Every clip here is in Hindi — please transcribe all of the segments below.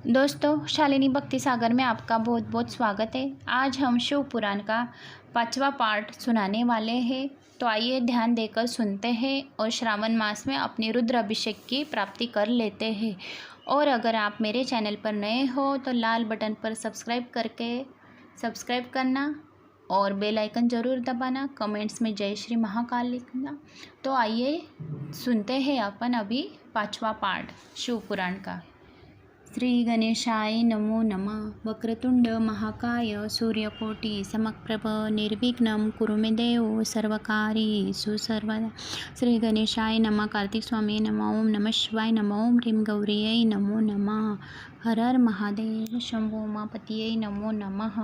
दोस्तों, शालिनी भक्ति सागर में आपका बहुत बहुत स्वागत है। आज हम शिव पुराण का 5वां पार्ट सुनाने वाले हैं। तो आइए ध्यान देकर सुनते हैं और श्रावण मास में अपनी रुद्र अभिषेक की प्राप्ति कर लेते हैं। और अगर आप मेरे चैनल पर नए हो तो लाल बटन पर सब्सक्राइब करना और बेल आइकन ज़रूर दबाना। कमेंट्स में जय श्री महाकाल लिखना। तो आइए सुनते हैं अपन अभी 5वां पार्ट शिव पुराण का। श्री गणेशाय नमो नमः। वक्रतुंड महाकाय सूर्यकोटि समप्रभ निर्विघ्नं कुरु मे देव सर्वकार्येषु सर्वदा। श्री गणेशाय नमः। कार्तिक स्वामी नमः। ओम नमः शिवाय नमः। ओम ह्रीं गौरीयै नमो नमः। हर हर महादेव शंभो उमापतियै नमो नमः।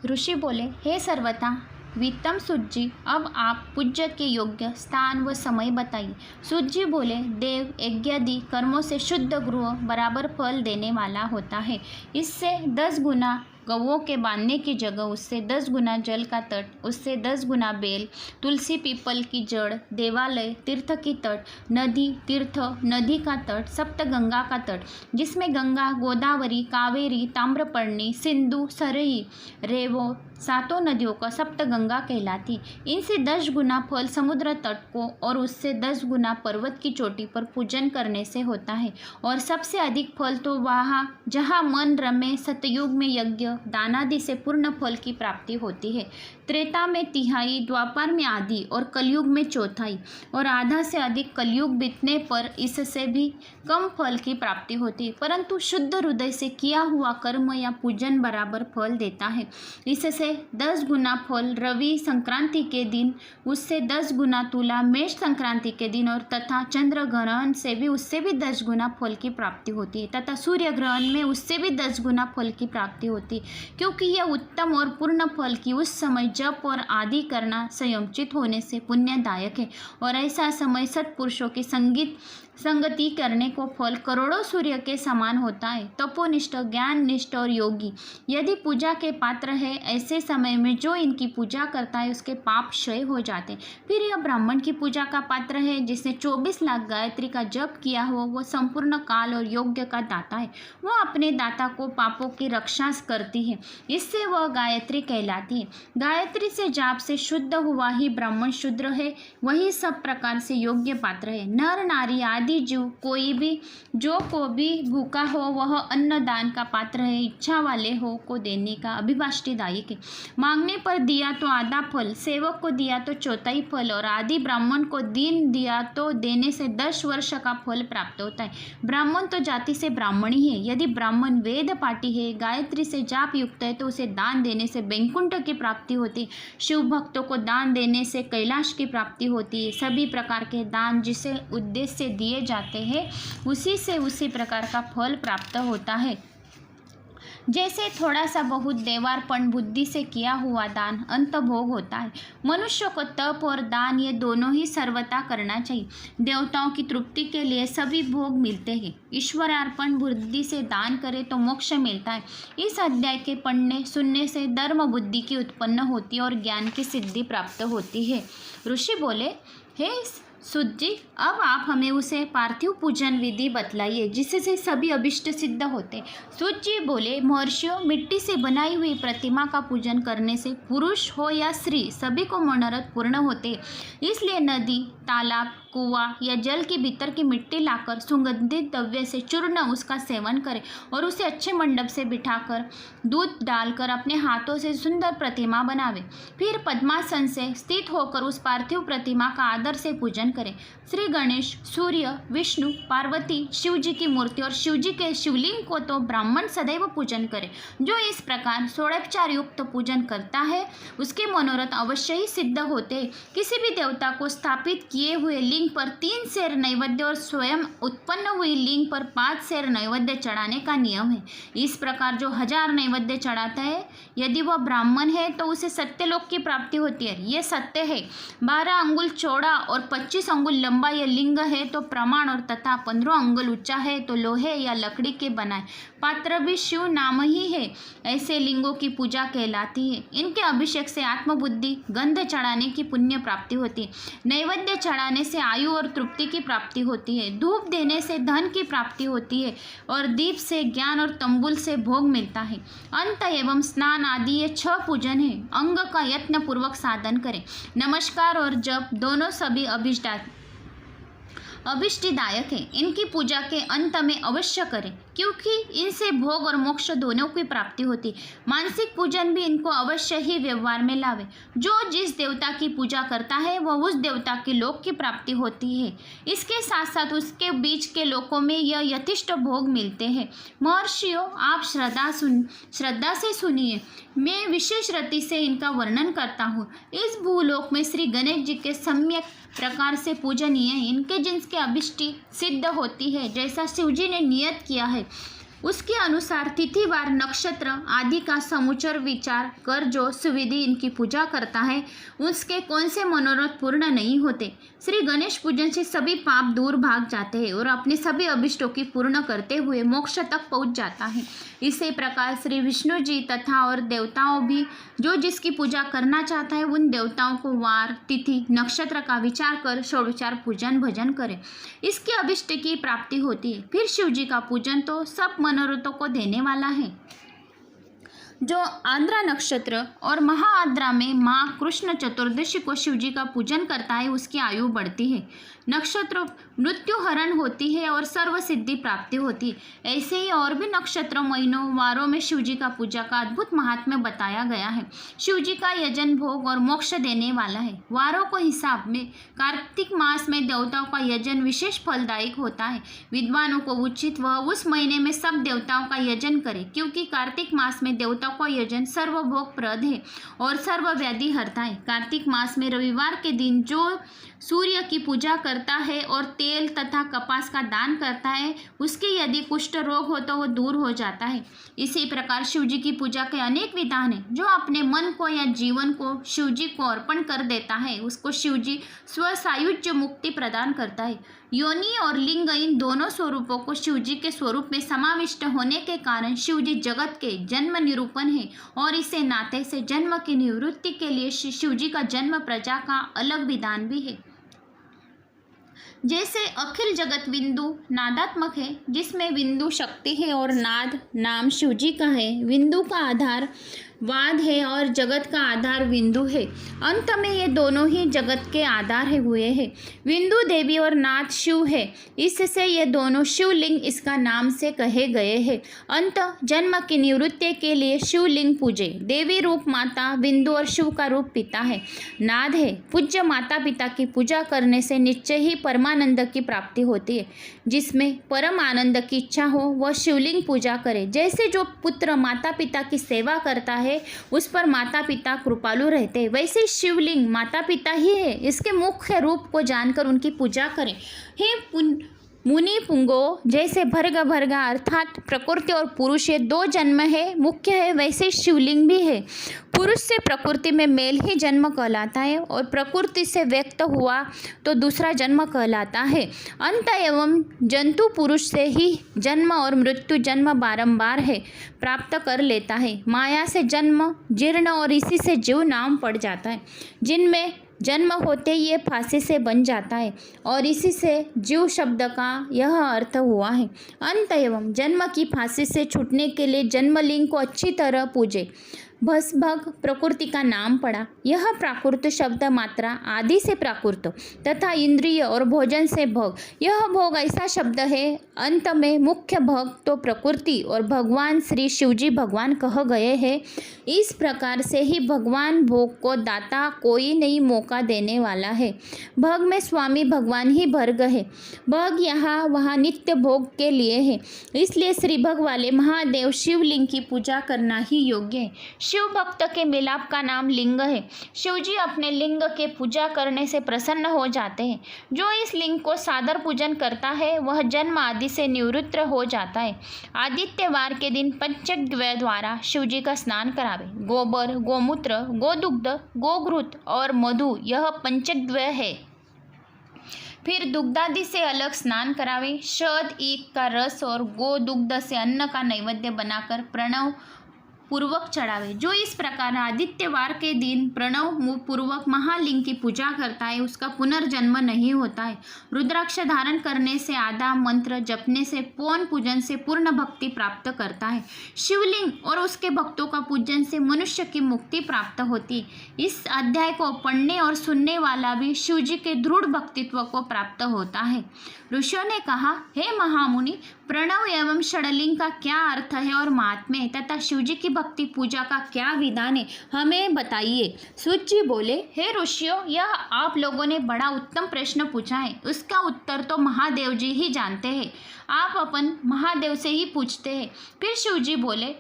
ऋषि बोले, हे सर्वथा वित्तम सूत जी, अब आप पूज्य के योग्य स्थान व समय बताइए। सूत जी बोले, देव यज्ञादि कर्मों से शुद्ध गृह बराबर फल देने वाला होता है। इससे 10 गुना गौओं के बांधने की जगह, उससे 10 गुना जल का तट, उससे 10 गुना बेल, तुलसी पीपल की जड़, देवालय, तीर्थ की तट, नदी, तीर्थ, नदी का तट, सप्तगंगा का तट, जिसमें गंगा, गोदावरी, कावेरी, ताम्रपर्णी, सिंधु, सरही, रेवो, 7 नदियों का सप्तगंगा कहलाती। इनसे 10 गुना फल समुद्र तट को और उससे 10 गुना पर्वत की चोटी पर पूजन करने से होता है। और सबसे अधिक फल तो वहाँ जहाँ मन रमे सतयुग में यज्ञ दानादि से पूर्ण फल की प्राप्ति होती है। त्रेता में तिहाई, द्वापर में आधी और कलयुग में चौथाई, और आधा से अधिक कलयुग बीतने पर इससे भी कम फल की प्राप्ति होती है। परंतु शुद्ध हृदय से किया हुआ कर्म या पूजन बराबर फल देता है। इससे 10 गुना फल रवि संक्रांति के दिन, उससे 10 गुना तुला मेष संक्रांति के दिन, और तथा चंद्र ग्रहण से भी उससे भी 10 गुना फल की प्राप्ति होती है, तथा सूर्य ग्रहण में उससे भी 10 गुना फल की प्राप्ति होती है। क्योंकि यह उत्तम और पूर्ण फल की उस समय जप और आदि करना संयमित होने से पुण्यदायक है। और ऐसा समय सत्पुरुषों की संगति करने को फल करोड़ों सूर्य के समान होता है। तपोनिष्ठ, ज्ञान निष्ठ और योगी यदि पूजा के पात्र है, ऐसे समय में जो इनकी पूजा करता है उसके पाप क्षय हो जाते हैं। फिर यह ब्राह्मण की पूजा का पात्र है, जिसने 24 लाख गायत्री का जप किया हो, वह संपूर्ण काल और योग्य का दाता है। वह अपने दाता को पापों की रक्षा करती है, इससे वह गायत्री कहलाती है। गायत्री से जाप से शुद्ध हुआ ही ब्राह्मण शूद्र है, वही सब प्रकार से योग्य पात्र है। नर नारी आदि जीव कोई भी भूखा हो वह अन्नदान का पात्र है। इच्छा वाले हो को देने का अभिवाष्टिदायक है। मांगने पर दिया तो आधा फल, सेवक को दिया तो चौथाई फल, और आदि ब्राह्मण को दीन दिया तो देने से 10 वर्ष का फल प्राप्त होता है। ब्राह्मण तो जाति से ब्राह्मण ही है। यदि ब्राह्मण वेद पाठी है, गायत्री से जाप युक्त है, तो उसे दान देने से वैकुंठ की प्राप्ति होती है। शिव भक्तों को दान देने से कैलाश की प्राप्ति होती है। सभी प्रकार के दान जिसे उद्देश्य से दिए जाते हैं उसी प्रकार का फल प्राप्त होता है। जैसे थोड़ा सा बहुत देवार्पण बुद्धि से किया हुआ दान अंत भोग होता है। मनुष्य को तप और दान ये दोनों ही सर्वथा करना चाहिए। देवताओं की तृप्ति के लिए सभी भोग मिलते हैं। ईश्वरार्पण बुद्धि से दान करे तो मोक्ष मिलता है। इस अध्याय के पढ़ने सुनने से धर्म बुद्धि की उत्पन्न होती है और ज्ञान की सिद्धि प्राप्त होती है। ऋषि बोले, हे सूत जी, अब आप हमें उसे पार्थिव पूजन विधि बतलाइए जिससे सभी अभिष्ट सिद्ध होते। सूत जी बोले, महर्षियों, मिट्टी से बनाई हुई प्रतिमा का पूजन करने से पुरुष हो या स्त्री सभी को मनोरथ पूर्ण होते। इसलिए नदी, तालाब, कुआं या जल के भीतर की मिट्टी लाकर सुगंधित द्रव्य से चूर्ण उसका सेवन करें और उसे अच्छे मंडप से बिठाकर दूध डालकर अपने हाथों से सुंदर प्रतिमा बनावे। फिर पद्मासन से स्थित होकर उस पार्थिव प्रतिमा का आदर से पूजन करें। श्री गणेश, सूर्य, विष्णु, पार्वती, शिव जी की मूर्ति और शिव जी के शिवलिंग को तो ब्राह्मण सदैव पूजन करे। जो इस प्रकार षोडोपचार युक्त पूजन करता है उसके मनोरथ अवश्य ही सिद्ध होते। किसी भी देवता को स्थापित किए हुए लिंग पर 3 सेर नैवेद्य और स्वयं उत्पन्न हुई लिंग पर 5 सेर नैवेद्य चढ़ाने का नियम है। इस प्रकार जो 1000 नैवेद्य चढ़ाता है, यदि वह ब्राह्मण है तो उसे सत्यलोक की प्राप्ति होती है। ये सत्य है। 12 अंगुल चौड़ा और 25 अंगुल लंबा यह लिंग है तो प्रमाण, और तथा 15 अंगुल ऊंचा है तो लोहे या लकड़ी के बनाए पात्र भी शिव नाम ही है। ऐसे लिंगों की पूजा कहलाती है। इनके अभिषेक से आत्मबुद्धि, गंध चढ़ाने की पुण्य प्राप्ति होती है, नैवेद्य चढ़ाने से आयु और तृप्ति की प्राप्ति होती है, धूप देने से धन की प्राप्ति होती है और दीप से ज्ञान और तंबुल से भोग मिलता है। अंत एवं स्नान आदि ये 6 पूजन है। अंग का यत्न पूर्वक साधन करें। नमस्कार और जप दोनों सभी अभिष्टिदायक है। इनकी पूजा के अंत में अवश्य करें, क्योंकि इनसे भोग और मोक्ष दोनों की प्राप्ति होती। मानसिक पूजन भी इनको अवश्य ही व्यवहार में लावे। जो जिस देवता की पूजा करता है वह उस देवता के लोक की प्राप्ति होती है। इसके साथ साथ उसके बीच के लोकों में यह यथेष्ट भोग मिलते हैं। महर्षियों, आप श्रद्धा से सुनिए। मैं विशेष रीति से इनका वर्णन करता हूँ। इस भूलोक में श्री गणेश जी के सम्यक प्रकार से पूजनीय है। इनके जिनके अभिष्टि सिद्ध होती है, जैसा शिवजी ने नियत किया है उसके अनुसार तिथिवार, नक्षत्र आदि का समुचर विचार कर जो सुविधि इनकी पूजा करता है उसके कौन से मनोरथ पूर्ण नहीं होते। श्री गणेश पूजन से सभी पाप दूर भाग जाते हैं और अपने सभी अभिष्टों की पूर्ण करते हुए मोक्ष तक पहुंच जाता है। इसी प्रकार श्री विष्णु जी तथा और देवताओं भी जो जिसकी पूजा करना चाहता है उन देवताओं को वार, तिथि, नक्षत्र का विचार कर षोडचार पूजन भजन करें। इसके अभिष्ट की प्राप्ति होती है। फिर शिव जी का पूजन तो सब मनोरथों को देने वाला है। जो आद्रा नक्षत्र और महाआद्रा में माँ कृष्ण चतुर्दशी को शिवजी का पूजन करता है उसकी आयु बढ़ती है, नक्षत्र मृत्यु हरण होती है और सर्व सिद्धि प्राप्ति होती है। ऐसे ही और भी नक्षत्र, महीनों, वारों में शिवजी का पूजा का अद्भुत महात्म्य बताया गया है। शिवजी का यजन भोग और मोक्ष देने वाला है। वारों को हिसाब में कार्तिक मास में देवताओं का यजन विशेष फलदायक होता है। विद्वानों को उचित वह उस महीने में सब देवताओं का यजन करे, क्योंकि कार्तिक मास में देवताओं का यजन सर्वभोग प्रद है और सर्व व्याधि हरता है। कार्तिक मास में रविवार के दिन जो सूर्य की पूजा करता है और तेल तथा कपास का दान करता है उसके यदि कुष्ठ रोग हो तो वह दूर हो जाता है। इसी प्रकार शिवजी की पूजा के अनेक विधान हैं। जो अपने मन को या जीवन को शिवजी को अर्पण कर देता है उसको शिवजी स्वसायुज्य मुक्ति प्रदान करता है। योनि और लिंग इन दोनों स्वरूपों को शिवजी के स्वरूप में समाविष्ट होने के कारण शिवजी जगत के जन्म निरूपण है और इसे नाते से जन्म की निवृत्ति के लिए शिवजी का जन्म प्रजा का अलग विधान भी है। जैसे अखिल जगत बिंदु नादात्मक है, जिसमें बिंदु शक्ति है और नाद नाम शिवजी का है। बिंदु का आधार वाद है और जगत का आधार बिंदु है। अंत में ये दोनों ही जगत के आधार हुए हैं। बिंदु देवी और नाद शिव है, इससे ये दोनों शिवलिंग इसका नाम से कहे गए हैं। अंत जन्म की निवृत्ति के लिए शिवलिंग पूजे। देवी रूप माता बिंदु और शिव का रूप पिता है। नाद है, पूज्य माता पिता की पूजा करने से निश्चय ही परमानंद की प्राप्ति होती है। जिसमें परम आनंद की इच्छा हो वह शिवलिंग पूजा करे। जैसे जो पुत्र माता पिता की सेवा करता है उस पर माता पिता कृपालु रहते हैं, वैसे शिवलिंग माता पिता ही है। इसके मुख्य रूप को जानकर उनकी पूजा करें। हे मुनि पुंगो, जैसे भर्ग अर्थात प्रकृति और पुरुष ये 2 जन्म है मुख्य है, वैसे शिवलिंग भी है। पुरुष से प्रकृति में मेल ही जन्म कहलाता है और प्रकृति से व्यक्त हुआ तो दूसरा जन्म कहलाता है। अंत एवं जंतु पुरुष से ही जन्म और मृत्यु जन्म बारंबार है प्राप्त कर लेता है। माया से जन्म जीर्ण और इसी से जीव नाम पड़ जाता है। जिनमें जन्म होते ये फांसी से बन जाता है और इसी से जीव शब्द का यह अर्थ हुआ है। अंत एवं जन्म की फांसी से छूटने के लिए जन्मलिंग को अच्छी तरह पूजे। भस्भग प्रकृति का नाम पड़ा। यह प्राकृत शब्द मात्रा आदि से प्राकृत तथा इंद्रिय और भोजन से भोग। यह भोग ऐसा शब्द है अंत में मुख्य भोग तो प्रकृति और भगवान श्री शिवजी भगवान कह गए हैं। इस प्रकार से ही भगवान भोग को दाता कोई नहीं मौका देने वाला है। भग में स्वामी भगवान ही भर्ग है। भग यहाँ वहाँ नित्य भोग के लिए है, इसलिए श्री भग वाले महादेव शिवलिंग की पूजा करना ही योग्य है। शिव भक्त के मिलाप का नाम लिंग है। शिवजी अपने लिंग के पूजा करने से प्रसन्न हो जाते हैं। जो इस लिंग को सादर पूजन करता है वह जन्म आदि से निवृत्त हो जाता है। आदित्यवार के दिन पंचगव्य द्वारा शिवजी का स्नान करावे। गोबर, गोमूत्र, गोदुग्ध, गोघृत और मधु यह पंचगव्य है। फिर दुग्धादि से अलग स्नान करावे। शहद, ईख का रस और गो दुग्ध से अन्न का नैवेद्य बनाकर प्रणव पूर्वक चढ़ावे। जो इस प्रकार आदित्यवार के दिन प्रणव पूर्वक महालिंग की पूजा करता है उसका पुनर्जन्म नहीं होता है। रुद्राक्ष धारण करने से, आधा मंत्र जपने से, पौन पूजन से पूर्ण भक्ति प्राप्त करता है। शिवलिंग और उसके भक्तों का पूजन से मनुष्य की मुक्ति प्राप्त होती है। इस अध्याय को पढ़ने और सुनने वाला भी शिवजी के दृढ़ भक्तित्व को प्राप्त होता है। ऋषियों ने कहा, हे महामुनि, प्रणव एवं षडलिंग का क्या अर्थ है और महात्म्य है तथा शिवजी की भक्ति पूजा का क्या विधान है, हमें बताइए। सूत जी बोले, हे ऋषियों, यह आप लोगों ने बड़ा उत्तम प्रश्न पूछा है। उसका उत्तर तो महादेव जी ही जानते हैं। आप अपन महादेव से ही पूछते हैं। फिर शिवजी बोले,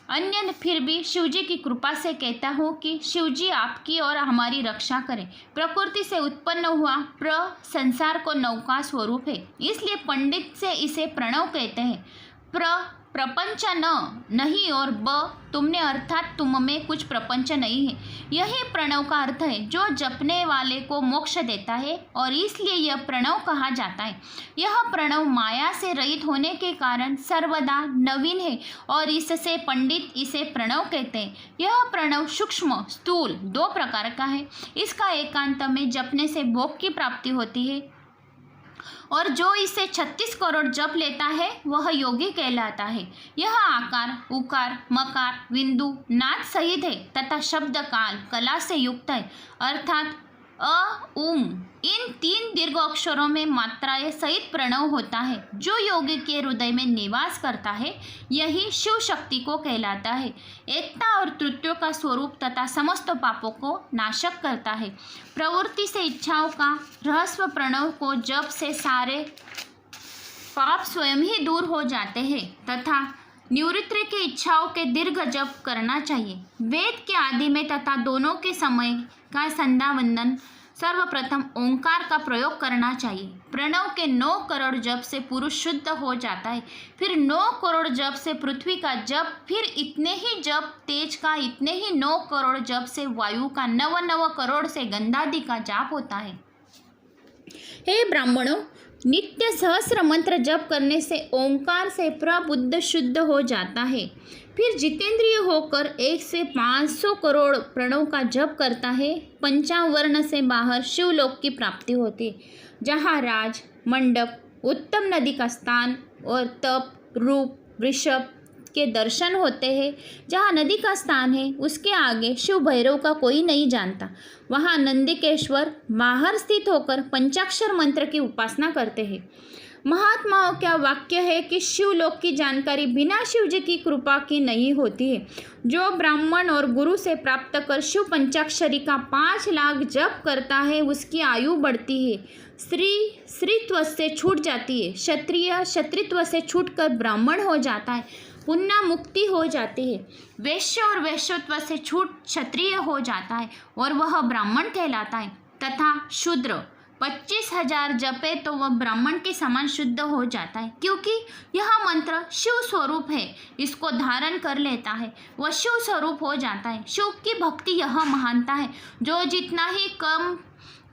अन्य फिर भी शिवजी की कृपा से कहता हूँ कि शिवजी आपकी और हमारी रक्षा करें। प्रकृति से उत्पन्न हुआ संसार को नौका स्वरूप है, इसलिए पंडित से इसे प्रणव कहते हैं। प्रपंच नहीं और तुमने अर्थात तुम में कुछ प्रपंच नहीं है। यही प्रणव का अर्थ है जो जपने वाले को मोक्ष देता है और इसलिए यह प्रणव कहा जाता है। यह प्रणव माया से रहित होने के कारण सर्वदा नवीन है और इससे पंडित इसे प्रणव कहते हैं। यह प्रणव सूक्ष्म स्थूल दो प्रकार का है। इसका एकांत में जपने से भोग की प्राप्ति होती है और जो इसे 36 करोड़ जप लेता है वह योगी कहलाता है। यह आकार, उकार, मकार, बिंदु, नाद सहित है तथा शब्द काल कला से युक्त है, अर्थात अ, उम इन 3 दीर्घ अक्षरों में मात्राएं सहित प्रणव होता है। जो योगी के हृदय में निवास करता है यही शिव शक्ति को कहलाता है। एकता और तृतीयों का स्वरूप तथा समस्त पापों को नाशक करता है। प्रवृत्ति से इच्छाओं का रहस्य प्रणव को जप से सारे पाप स्वयं ही दूर हो जाते हैं तथा निवृत्ति की इच्छाओं के दीर्घ जप करना चाहिए। वेद के आदि में तथा दोनों के समय का संध्या वंदन सर्वप्रथम ओंकार का प्रयोग करना चाहिए। प्रणव के 9 करोड़ जप से पुरुष शुद्ध हो जाता है, फिर 9 करोड़ जप से पृथ्वी का जप, फिर इतने ही जप तेज का, इतने ही 9 करोड़ जप से वायु का, 9 करोड़ से गंधादि का जाप होता है। हे ब्राह्मणों, नित्य सहस्र मंत्र जप करने से ओंकार से प्रबुद्ध शुद्ध हो जाता है। फिर जितेंद्रिय होकर 1 से 500 करोड़ प्रणव का जप करता है। पंचावर्ण से बाहर शिवलोक की प्राप्ति होती है, जहाँ राज, मंडप, उत्तम नदी का स्थान और तप, रूप, वृषभ के दर्शन होते हैं। जहाँ नदी का स्थान है उसके आगे शिव भैरव का कोई नहीं जानता। वहाँ नंदिकेश्वर बाहर स्थित होकर पंचाक्षर मंत्र की उपासना करते हैं। महात्माओं का वाक्य है कि शिवलोक की जानकारी बिना शिव जी की कृपा की नहीं होती है। जो ब्राह्मण और गुरु से प्राप्त कर शिव पंचाक्षरी का 5 लाख जप करता है उसकी आयु बढ़ती है, स्त्रीत्व से छूट जाती है, क्षत्रिय क्षत्रित्व से छूटकर ब्राह्मण हो जाता है, पुण्य मुक्ति हो जाती है, वैश्य और वैश्यत्व से छूट क्षत्रिय हो जाता है और वह ब्राह्मण कहलाता है, तथा शूद्र 25,000 जपे तो वह ब्राह्मण के समान शुद्ध हो जाता है। क्योंकि यह मंत्र शिव स्वरूप है, इसको धारण कर लेता है वह शिव स्वरूप हो जाता है। शिव की भक्ति यह महानता है। जो जितना ही कम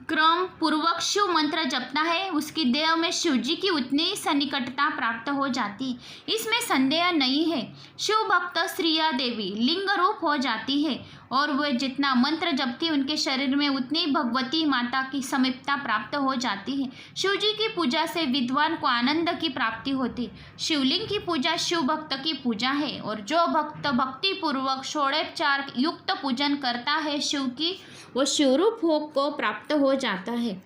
क्रम पूर्वक शिव मंत्र जपता है उसकी देह में शिवजी की उतनी ही सन्निकटता प्राप्त हो जाती है, इसमें संदेह नहीं है। शिव भक्त श्रिया देवी लिंग रूप हो जाती है और वह जितना मंत्र जपती उनके शरीर में उतनी भगवती माता की समीपता प्राप्त हो जाती है। शिवजी की पूजा से विद्वान को आनंद की प्राप्ति होती। शिवलिंग की पूजा शिव भक्त की पूजा है और जो भक्त भक्ति पूर्वक षोडोपचार युक्त पूजन करता है शिव की, वो शिवरूप भोग को प्राप्त हो जाता है।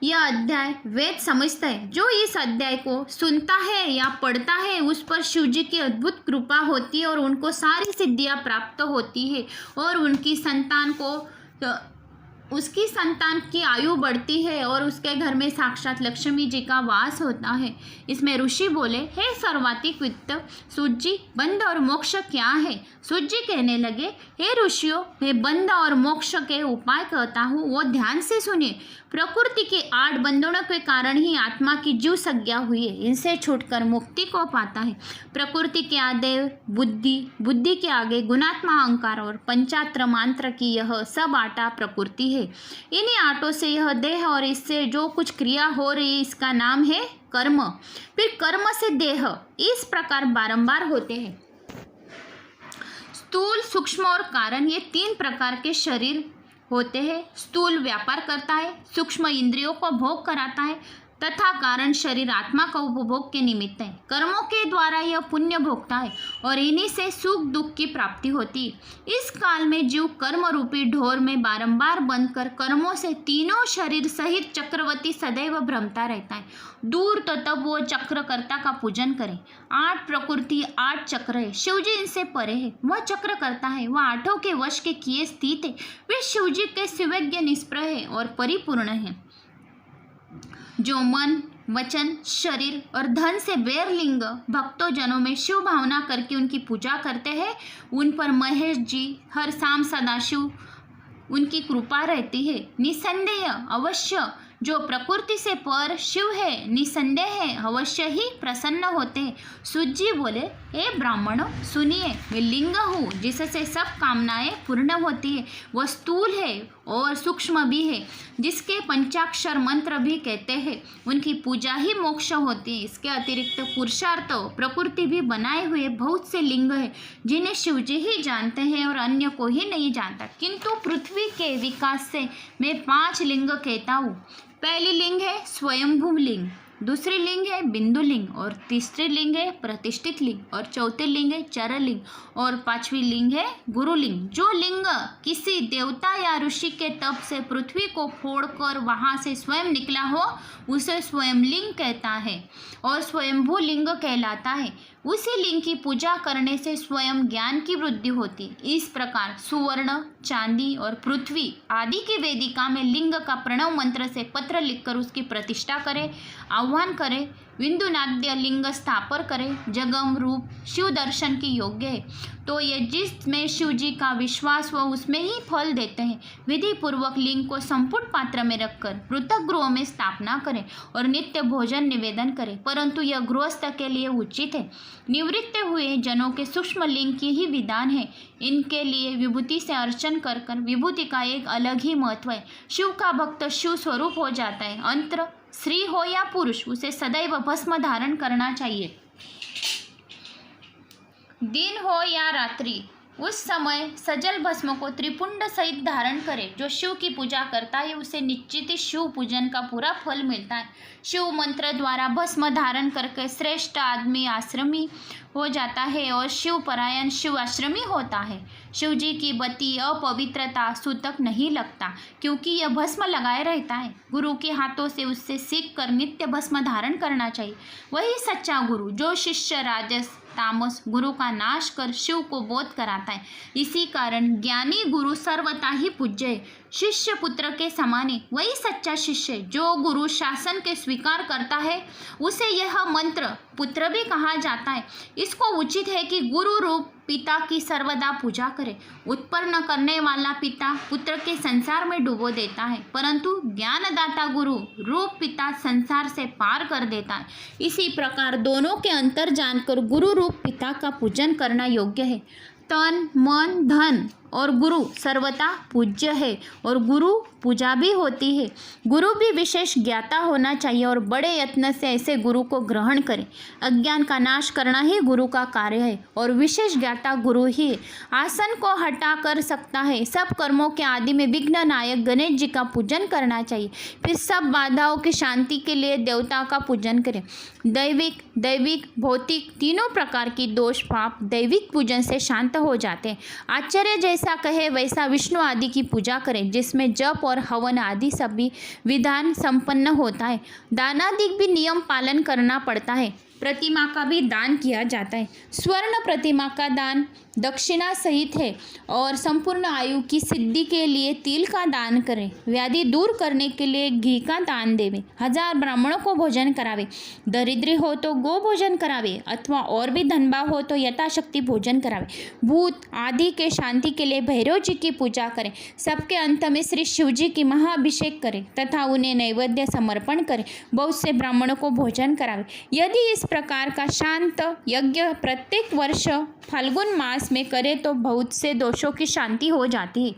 यह अध्याय वेद समझता है। जो इस अध्याय को सुनता है या पढ़ता है उस पर शिवजी की अद्भुत कृपा होती है और उनको सारी सिद्धियां प्राप्त होती है और उसकी संतान की आयु बढ़ती है और उसके घर में साक्षात लक्ष्मी जी का वास होता है। इसमें ऋषि बोले, हे सर्वातिक वित्त सूत जी, बंध और मोक्ष क्या है? सूत जी कहने लगे, हे ऋषियों, मैं बंध और मोक्ष के उपाय कहता हूँ, वो ध्यान से सुनिए। प्रकृति के 8 बंधनों के कारण ही आत्मा की जीव संज्ञा हुई है, इनसे छूटकर मुक्ति को पाता है। प्रकृति के आगे बुद्धि, बुद्धि के आगे गुणात्मा अहंकार और पंचात्र मात्र की यह सब आटा प्रकृति है। हैं। इन्हीं आठों से यह देह और इससे जो कुछ क्रिया हो रही है इसका नाम है कर्म। फिर कर्म से देह इस प्रकार बारंबार होते हैं। स्थूल, सूक्ष्म और कारण, ये 3 प्रकार के शरीर होते हैं। स्थूल व्यापार करता है, सूक्ष्म इंद्रियों को भोग कराता है तथा कारण शरीर आत्मा का उपभोग के निमित्त है। कर्मों के द्वारा यह पुण्य भोगता है और इन्हीं से सुख दुख की प्राप्ति होती है। इस काल में जीव कर्म रूपी ढोर में बारंबार बंधकर कर्मों से तीनों शरीर सहित चक्रवर्ती सदैव भ्रमता रहता है। दूर तो तब वो चक्रकर्ता का पूजन करे। 8 प्रकृति 8 चक्र है, शिवजी इनसे परे है। वह चक्र करता है, वह आठों के वश के किए स्थित है। वे शिवजी के शिवज्ञ निष्प्रह है और परिपूर्ण है। जो मन, वचन, शरीर और धन से बैरलिंग भक्तों जनों में शिव भावना करके उनकी पूजा करते हैं, उन पर महेश जी हर शाम सदाशिव उनकी कृपा रहती है। निसंदेह अवश्य जो प्रकृति से पर शिव है, निसंदेह अवश्य ही प्रसन्न होते हैं। सूत जी बोले, हे ब्राह्मणों सुनिए, मैं लिंग हूँ जिससे सब कामनाएं पूर्ण होती है। वह स्थूल है और सूक्ष्म भी है, जिसके पंचाक्षर मंत्र भी कहते हैं। उनकी पूजा ही मोक्ष होती है। इसके अतिरिक्त पुरुषार्थ प्रकृति भी बनाए हुए बहुत से लिंग है, जिन्हें शिवजी ही जानते हैं और अन्य को ही नहीं जानता। किंतु पृथ्वी के विकास से मैं 5 लिंग कहता हूँ। पहली लिंग है स्वयंभू लिंग, दूसरी लिंग है बिंदु लिंग और तीसरी लिंग है प्रतिष्ठित लिंग और चौथी लिंग है चर लिंग और 5वीं लिंग है गुरु लिंग। जो लिंग किसी देवता या ऋषि के तप से पृथ्वी को फोड़कर वहां से स्वयं निकला हो उसे स्वयं लिंग कहता है और स्वयंभू लिंग कहलाता है। उसी लिंग की पूजा करने से स्वयं ज्ञान की वृद्धि होती। इस प्रकार सुवर्ण, चांदी और पृथ्वी आदि की वेदिका में लिंग का प्रणव मंत्र से पत्र लिखकर उसकी प्रतिष्ठा करें, आह्वान करें, विंदुनाद्य लिंग स्थापन करें, जगम रूप शिव दर्शन की योग्य है। तो ये जिसमें शिव जी का विश्वास वह उसमें ही फल देते हैं। विधि पूर्वक लिंग को संपुट पात्र में रखकर पृथक गृहों में स्थापना करें और नित्य भोजन निवेदन करें, परंतु यह गृहस्थ के लिए उचित है। निवृत्त हुए जनों के सूक्ष्म लिंग की ही विधान है। इनके लिए विभूति से अर्चन कर विभूति का एक अलग ही महत्व है। शिव का भक्त शिव स्वरूप हो जाता है। अंतर स्त्री हो या पुरुष, उसे सदैव भस्म धारण करना चाहिए। दिन हो या रात्रि, उस समय सजल भस्म को त्रिपुंड सहित धारण करे। जो शिव की पूजा करता है उसे निश्चित ही शिव पूजन का पूरा फल मिलता है। शिव मंत्र द्वारा भस्म धारण करके श्रेष्ठ आदमी आश्रमी हो जाता है और शिव परायण शिव आश्रमी होता है। शिव जी की बत्ती अपवित्रता सूतक नहीं लगता, क्योंकि यह भस्म लगाए रहता है। गुरु के हाथों से उससे सीख कर नित्य भस्म धारण करना चाहिए। वही सच्चा गुरु जो शिष्य राजस तामस गुरु का नाश कर शिव को बोध कराता है। इसी कारण ज्ञानी गुरु सर्वथा ही पूज्य है, शिष्य पुत्र के समान है। वही सच्चा शिष्य जो गुरु शासन के स्वीकार करता है उसे यह मंत्र पुत्र भी कहा जाता है। इसको उचित है कि गुरु रूप पिता की सर्वदा पूजा करे। उत्पन्न करने वाला पिता पुत्र के संसार में डुबो देता है, परंतु ज्ञानदाता गुरु रूप पिता संसार से पार कर देता है। इसी प्रकार दोनों के अंतर जानकर गुरु रूप पिता का पूजन करना योग्य है। तन मन धन और गुरु सर्वथा पूज्य है और गुरु पूजा भी होती है। गुरु भी विशेष ज्ञाता होना चाहिए और बड़े यत्न से ऐसे गुरु को ग्रहण करें। अज्ञान का नाश करना ही गुरु का कार्य है और विशेष ज्ञाता गुरु ही आसन को हटा कर सकता है। सब कर्मों के आदि में विघ्न नायक गणेश जी का पूजन करना चाहिए। फिर सब बाधाओं की शांति के लिए देवता का पूजन करें। दैविक भौतिक तीनों प्रकार की दोष पाप दैविक पूजन से शांत हो जाते हैं। आचार्य जैसा कहे वैसा विष्णु आदि की पूजा करें, जिसमें जप और हवन आदि सभी विधान संपन्न होता है। दानादि भी नियम पालन करना पड़ता है। प्रतिमा का भी दान किया जाता है। स्वर्ण प्रतिमा का दान दक्षिणा सहित है और संपूर्ण आयु की सिद्धि के लिए तिल का दान करें। व्याधि दूर करने के लिए घी का दान देवे। 1000 ब्राह्मणों को भोजन करावे। दरिद्री हो तो गो भोजन करावे अथवा और भी धनभाव हो तो यथाशक्ति भोजन करावे। भूत आदि के शांति के लिए भैरव जी की पूजा करें। सबके अंत में श्री शिव जी की महाअभिषेक करें तथा उन्हें नैवेद्य समर्पण करें। बहुत से ब्राह्मणों को भोजन करावे। यदि इस प्रकार का शांत यज्ञ प्रत्येक वर्ष फाल्गुन मास में करे तो बहुत से दोषों की शांति हो जाती है।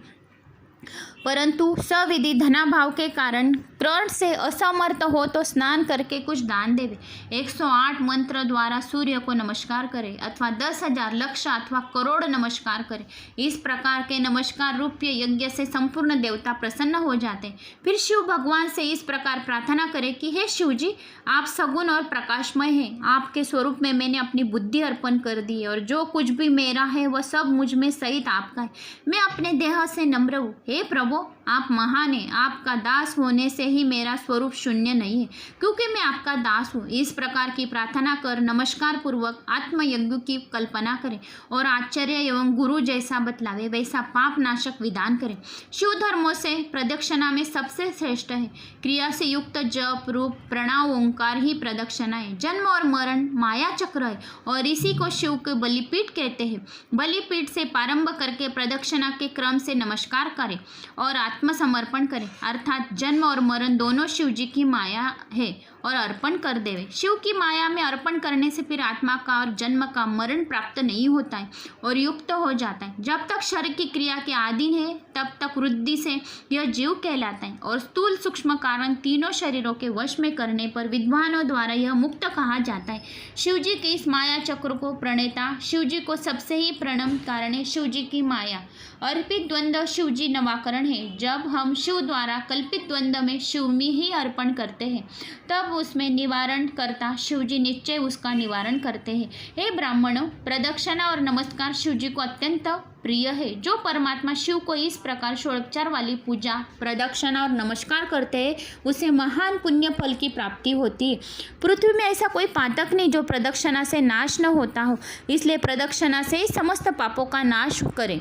परंतु सविधि धनाभाव के कारण कर्ण से असमर्थ हो तो स्नान करके कुछ दान देवे। 108 मंत्र द्वारा सूर्य को नमस्कार करें अथवा 10,000 लक्ष अथवा करोड़ नमस्कार करें। इस प्रकार के नमस्कार रूपी यज्ञ से संपूर्ण देवता प्रसन्न हो जाते हैं। फिर शिव भगवान से इस प्रकार प्रार्थना करें कि हे शिव जी, आप सगुण और प्रकाशमय हैं। आपके स्वरूप में मैंने अपनी बुद्धि अर्पण कर दी है और जो कुछ भी मेरा है वह सब मुझ में सहित आपका है। मैं अपने देह से नम्र हूँ। हे प्रभु, आप महान हैं। आपका दास होने से ही मेरा स्वरूप शून्य नहीं है, क्योंकि मैं आपका दास हूँ। इस प्रकार की प्रार्थना कर नमस्कार पूर्वक आत्मयज्ञ की कल्पना करें और आचार्य एवं गुरु जैसा बतलावे वैसा पाप नाशक विधान करें। शिव धर्मों से प्रदक्षिणा में सबसे श्रेष्ठ है। क्रिया से युक्त जप रूप प्रणव ओंकार ही प्रदक्षिणा है। जन्म और मरण माया चक्र है और इसी को शिव के बलिपीठ कहते हैं। बलिपीठ से प्रारंभ करके प्रदक्षिणा के क्रम से नमस्कार करें और आत्मसमर्पण करें, अर्थात जन्म और मरण दोनों शिव जी की माया है और अर्पण कर देवे। शिव की माया में अर्पण करने से फिर आत्मा का और जन्म का मरण प्राप्त नहीं होता है और युक्त हो जाता है। जब तक शरीर की क्रिया के अधीन है तब तक वृद्धि से यह जीव कहलाता है और स्थूल सूक्ष्म कारण तीनों शरीरों के वश में करने पर विद्वानों द्वारा यह मुक्त कहा जाता है। शिव जी के इस माया चक्र को प्रणेता शिव जी को सबसे ही प्रणम कारण है। शिव जी की माया अर्पित द्वंद्व शिव जी नवाकरण है। जब हम शिव द्वारा कल्पित द्वंद्व में शिव में ही अर्पण करते हैं तब उसमें निवारण करता शिव जी निश्चय उसका निवारण करते हैं। हे ब्राह्मणों, प्रदक्षिणा और नमस्कार शिव जी को अत्यंत प्रिय है। जो परमात्मा शिव को इस प्रकार षोडोपचार वाली पूजा प्रदक्षिणा और नमस्कार करते हैं उसे महान पुण्य फल की प्राप्ति होती है। पृथ्वी में ऐसा कोई पातक नहीं जो प्रदक्षिणा से नाश न होता हो, इसलिए प्रदक्षिणा से ही समस्त पापों का नाश करें।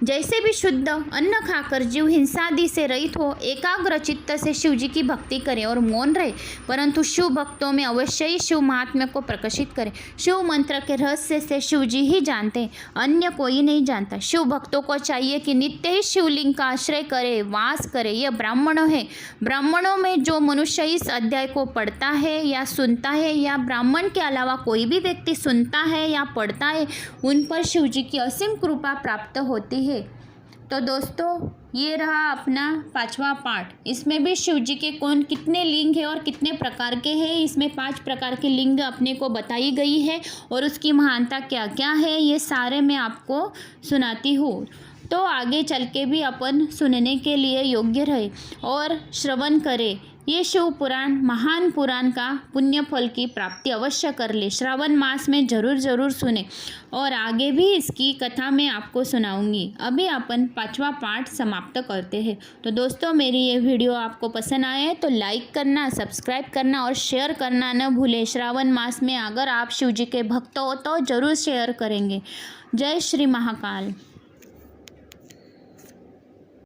जैसे भी शुद्ध अन्न खाकर जीव हिंसादि से रहित हो, एकाग्र चित्त से शिव जी की भक्ति करे और मौन रहे, परंतु शिव भक्तों में अवश्य ही शिव महात्म्य को प्रकाशित करे। शिव मंत्र के रहस्य से शिव जी ही जानते हैं, अन्य कोई नहीं जानता। शिव भक्तों को चाहिए कि नित्य ही शिवलिंग का आश्रय करे, वास करे। यह ब्राह्मणों है। ब्राह्मणों में जो मनुष्य इस अध्याय को पढ़ता है या सुनता है या ब्राह्मण के अलावा कोई भी व्यक्ति सुनता है या पढ़ता है, उन पर शिव जी की असीम कृपा प्राप्त होती है। तो दोस्तों, ये रहा अपना 5वां पाठ। इसमें भी शिव जी के कौन कितने लिंग है और कितने प्रकार के हैं, इसमें 5 प्रकार के लिंग अपने को बताई गई है और उसकी महानता क्या क्या है, ये सारे मैं आपको सुनाती हूँ। तो आगे चल के भी अपन सुनने के लिए योग्य रहे और श्रवण करें। ये शिव पुराण महान पुराण का पुण्य फल की प्राप्ति अवश्य कर ले। श्रावण मास में ज़रूर सुने और आगे भी इसकी कथा मैं आपको सुनाऊंगी। अभी अपन 5वां पाठ समाप्त करते हैं। तो दोस्तों, मेरी ये वीडियो आपको पसंद आए तो लाइक करना, सब्सक्राइब करना और शेयर करना न भूलें। श्रावण मास में अगर आप शिव जी के भक्त हो तो ज़रूर शेयर करेंगे। जय श्री महाकाल।